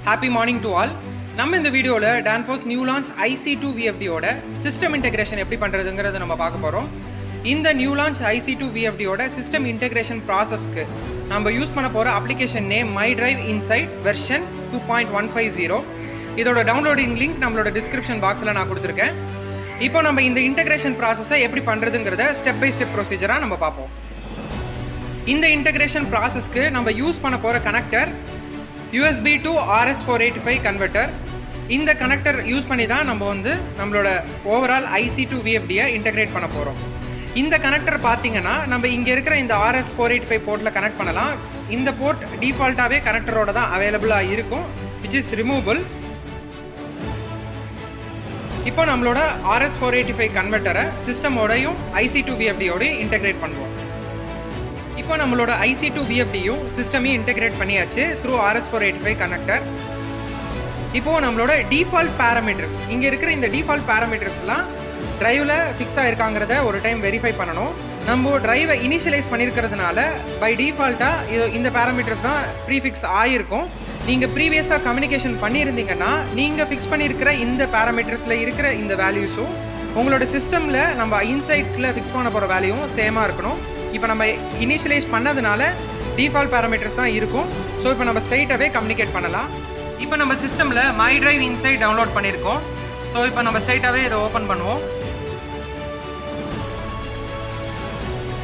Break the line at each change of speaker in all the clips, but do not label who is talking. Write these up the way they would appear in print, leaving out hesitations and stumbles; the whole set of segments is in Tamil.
Happy morning to all. நம்ம இந்த வீடியோல Danfoss new launch IC2 VFD ஓட சிஸ்டம் இன்டகிரேஷன் எப்படி பண்றதுங்கறத நம்ம பார்க்க போறோம். இந்த நியூ லான்ச் IC2 VFD ஓட சிஸ்டம் இன்டகிரேஷன் ப்ராசஸ்க்கு நம்ம யூஸ் பண்ண போற application name MyDrive Insight version 2.150. இதோட டவுன்லோடிங் லிங்க் நம்மளோட டிஸ்கிரிப்ஷன் பாக்ஸ்ல நான் கொடுத்திருக்கேன். இப்போ நம்ம இந்த இன்டகிரேஷன் ப்ராசஸை எப்படி பண்றதுங்கறத ஸ்டெப் பை ஸ்டெப் ப்ரொசீஜரா நம்ம பார்ப்போம். இந்த இன்டகிரேஷன் ப்ராசஸ்க்கு நம்ம யூஸ் பண்ண போற connector USB to RS485 converter. இந்த கனெக்டர் யூஸ் பண்ணி தான் நம்ம நம்மளோட ஓவரால் IC2 VFD-யை இன்டகிரேட் பண்ண போகிறோம். இந்த கனெக்டர் பார்த்தீங்கன்னா நம்ம இங்கே இருக்கிற இந்த RS485 போர்ட்டில் கனெக்ட் பண்ணலாம். இந்த போர்ட் டிஃபால்ட்டாகவே கனெக்டரோட தான் அவைலபிளாக இருக்கும், விச் இஸ் ரிமூவபிள். இப்போ நம்மளோட RS485 கன்வெர்ட்டரை சிஸ்டமோடையும் IC2 VFD-யோடையும் இன்டகிரேட் பண்ணுவோம். இப்போ நம்மளோட IC2 VFD-யும் சிஸ்டமையும் இன்டகிரேட் பண்ணியாச்சு த்ரூ RS485 கனெக்டர். இப்போது நம்மளோட டிஃபால்ட் பேராமீட்டர்ஸ், இங்கே இருக்கிற இந்த டிஃபால்ட் பேராமீட்டர்ஸ்லாம் ட்ரைவில் ஃபிக்ஸ் ஆகிருக்காங்கிறத ஒரு டைம் வெரிஃபை பண்ணணும். நம்ம ட்ரைவை இனிஷியலைஸ் பண்ணியிருக்கிறதுனால பை டிஃபால்ட்டாக இந்த பேராமீட்டர்ஸ் தான் ப்ரீஃபிக்ஸ் ஆகிருக்கும். நீங்கள் ப்ரீவியஸாக கம்யூனிகேஷன் பண்ணியிருந்தீங்கன்னா நீங்கள் ஃபிக்ஸ் பண்ணியிருக்கிற இந்த பேராமீட்டர்ஸில் இருக்கிற இந்த வேல்யூஸும் உங்களோட சிஸ்டமில் நம்ம இன்சைட்டில் ஃபிக்ஸ் பண்ண போகிற வேல்யூவும் சேமாக இருக்கணும். இப்போ நம்ம இனிஷியலைஸ் பண்ணதுனால டிஃபால்ட் பேராமீட்டர்ஸ் தான் இருக்கும். ஸோ இப்போ நம்ம ஸ்ட்ரைட்டாகவே கம்யூனிகேட் பண்ணலாம். இப்போ நம்ம சிஸ்டமில் MyDrive Insight டவுன்லோட் பண்ணியிருக்கோம். ஸோ இப்போ நம்ம ஸ்ட்ரைட்டாகவே இதை ஓப்பன் பண்ணுவோம்.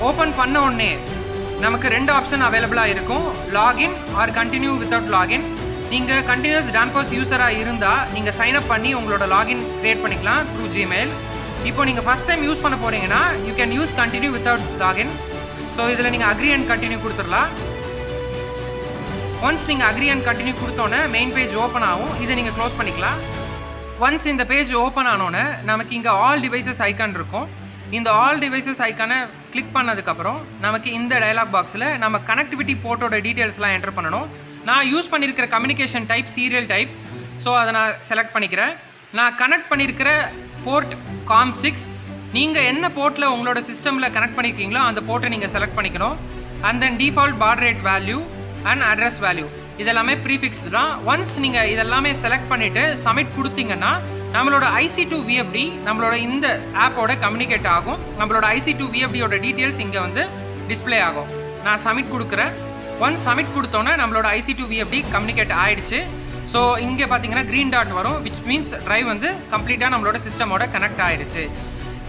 ஓப்பன் பண்ண உடனே நமக்கு ரெண்டு ஆப்ஷன் அவைலபிளாக இருக்கும், login or continue without login. நீங்கள் கண்டினியூஸ் Danfoss யூஸராக இருந்தால் நீங்கள் சைன்அப் பண்ணி உங்களோட லாகின் க்ரியேட் பண்ணிக்கலாம் த்ரூ Gmail. இப்போ நீங்கள் ஃபஸ்ட் டைம் யூஸ் பண்ண போகிறீங்கன்னா you can use continue without login. So இதில் நீங்கள் அக்ரி அண்ட் கண்டினியூ கொடுத்துடலாம். ஒன்ஸ் நீங்கள் அக்ரி அண்ட் கண்டினியூ கொடுத்தோன்னே மெயின் பேஜ் ஓப்பன் ஆகும். இதை நீங்கள் க்ளோஸ் பண்ணிக்கலாம். ஒன்ஸ் இந்த பேஜ் ஓப்பன் ஆனோன்னே நமக்கு இங்கே ஆல் டிவைசஸ் ஐக்கான் இருக்கும். இந்த ஆல் டிவைசஸ் ஐக்கானை கிளிக் பண்ணதுக்கப்புறம் நமக்கு இந்த டயலாக் பாக்ஸில் நம்ம கனெக்டிவிட்டி போர்ட்டோட டீட்டெயில்ஸ்லாம் என்டர் பண்ணணும். நான் யூஸ் பண்ணியிருக்கிற communication type serial type, so அதை நான் செலக்ட் பண்ணிக்கிறேன். நான் கனெக்ட் பண்ணியிருக்கிற போர்ட் COM6. நீங்கள் என்ன போர்ட்டில் உங்களோட சிஸ்டமில் கனெக்ட் பண்ணியிருக்கீங்களோ அந்த போர்ட்டை நீங்கள் செலக்ட் பண்ணிக்கணும். And then default baud rate value and address value இதெல்லாமே ப்ரீஃபிக்ஸ் தான். ஒன்ஸ் நீங்கள் இதெல்லாமே செலக்ட் பண்ணிவிட்டு சப்மிட் கொடுத்தீங்கன்னா நம்மளோட IC2 VFD நம்மளோட இந்த ஆப்போட கம்யூனிகேட் ஆகும். நம்மளோட IC2 VFD-யோட டீட்டெயில்ஸ் இங்கே டிஸ்பிளே ஆகும். நான் சப்மிட் கொடுக்குறேன். ஒன்ஸ் சப்மிட் கொடுத்தோன்னே நம்மளோட IC2 VFD கம்யூனிகேட் ஆகிடுச்சு. ஸோ இங்கே பார்த்தீங்கன்னா க்ரீன் டாட் வரும், விச் மீன்ஸ் ட்ரைவ் கம்ப்ளீட்டாக நம்மளோட சிஸ்டமோட கனெக்ட் ஆகிடுச்சு.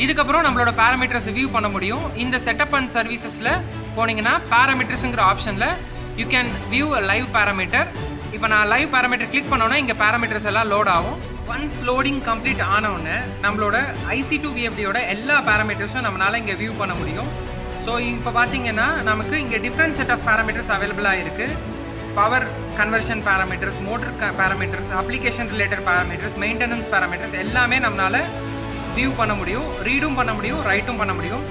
இதுக்கப்புறம் நம்மளோட பேராமீட்டர்ஸ் வியூ பண்ண முடியும். இந்த செட்டப் அண்ட் சர்வீசஸில் போனீங்கன்னா பேராமீட்டர்ஸுங்கிற ஆப்ஷனில் you can view a live parameter. இப்போ நான் லைவ் பேராமீட்டர் கிளிக் பண்ணோன்னா இங்கே பேராமீட்டர்ஸ் எல்லாம் லோட் ஆகும். ஒன்ஸ் லோடிங் கம்ப்ளீட் ஆனவுடனே நம்மளோட IC2 VFD-யோட எல்லா பேராமீட்டர்ஸும் நம்மளால் இங்கே வியூ பண்ண முடியும். ஸோ இப்போ பார்த்தீங்கன்னா நமக்கு இங்கே டிஃப்ரெண்ட் செட் ஆஃப் பேராமீட்டர்ஸ் அவைலபிளாக இருக்குது. Power conversion parameters, motor parameters, application related parameters, maintenance parameters எல்லாமே நம்மளால் வியூ பண்ண முடியும். ரீடும் பண்ண முடியும், ரைட்டும் பண்ண முடியும்.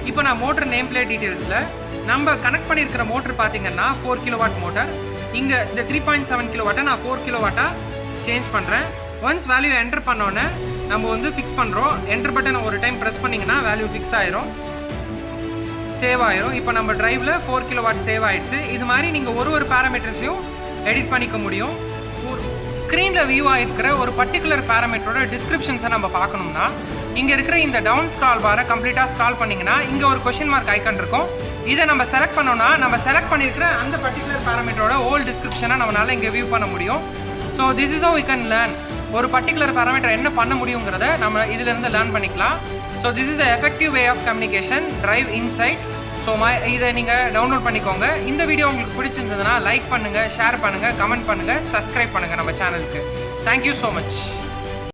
இப்போ நான் மோட்டர் நேம் பிளேட் டீட்டெயில்ஸில் நம்ம கனெக்ட் பண்ணியிருக்கிற மோட்டர் பார்த்தீங்கன்னா 4 kW மோட்டர். இங்கே இந்த 3.7 kW நான் 4 kW சேஞ்ச் பண்ணுறேன். ஒன்ஸ் வேல்யூ என்டர் பண்ணோன்னே நம்ம ஃபிக்ஸ் பண்ணுறோம். என்டர் பட்டன் ஒரு டைம் ப்ரெஸ் பண்ணிங்கன்னா வேல்யூ ஃபிக்ஸ் ஆயிரும், சேவ் ஆயிரும். இப்போ நம்ம ட்ரைவில் 4 kW சேவ் ஆயிடுச்சு. இது மாதிரி நீங்கள் ஒரு பேராமீட்டர்ஸையும் எடிட் பண்ணிக்க முடியும். ஸ்க்ரீனில் வியூ ஆகிருக்கிற ஒரு பர்டிகுலர் பேராமீட்டரோட டிஸ்கிரிப்ஷன்ஸை நம்ம பார்க்கணும்னா இங்கே இருக்கிற இந்த டவுன் ஸ்க்ரால் பாரை கம்ப்ளீட்டாக ஸ்க்ரால் பண்ணிங்கன்னா இங்கே ஒரு கொஷின் மார்க் ஐக்கான் இருக்கும். இதை நம்ம செலக்ட் பண்ணோன்னா நம்ம செலக்ட் பண்ணியிருக்கிற அந்த பர்டிகுலர் பேராமீட்டரோட ஓல்ட் டிஸ்கிரிப்ஷனை நம்மளால் இங்கே வியூ பண்ண முடியும். So this is how we can learn. ஒரு பர்டிகுலர் பேராமீட்டர் என்ன பண்ண முடியுங்கிறத நம்ம இதிலேருந்து லேர்ன் பண்ணிக்கலாம். So this is the effective way of communication, drive insight. So இதை நீங்கள் டவுன்லோட் பண்ணிக்கோங்க. இந்த வீடியோ உங்களுக்கு பிடிச்சிருந்ததுன்னா லைக் பண்ணுங்கள், ஷேர் பண்ணுங்கள், கமெண்ட் பண்ணுங்கள், சப்ஸ்கிரைப் பண்ணுங்கள் நம்ம சேனலுக்கு. Thank you so much.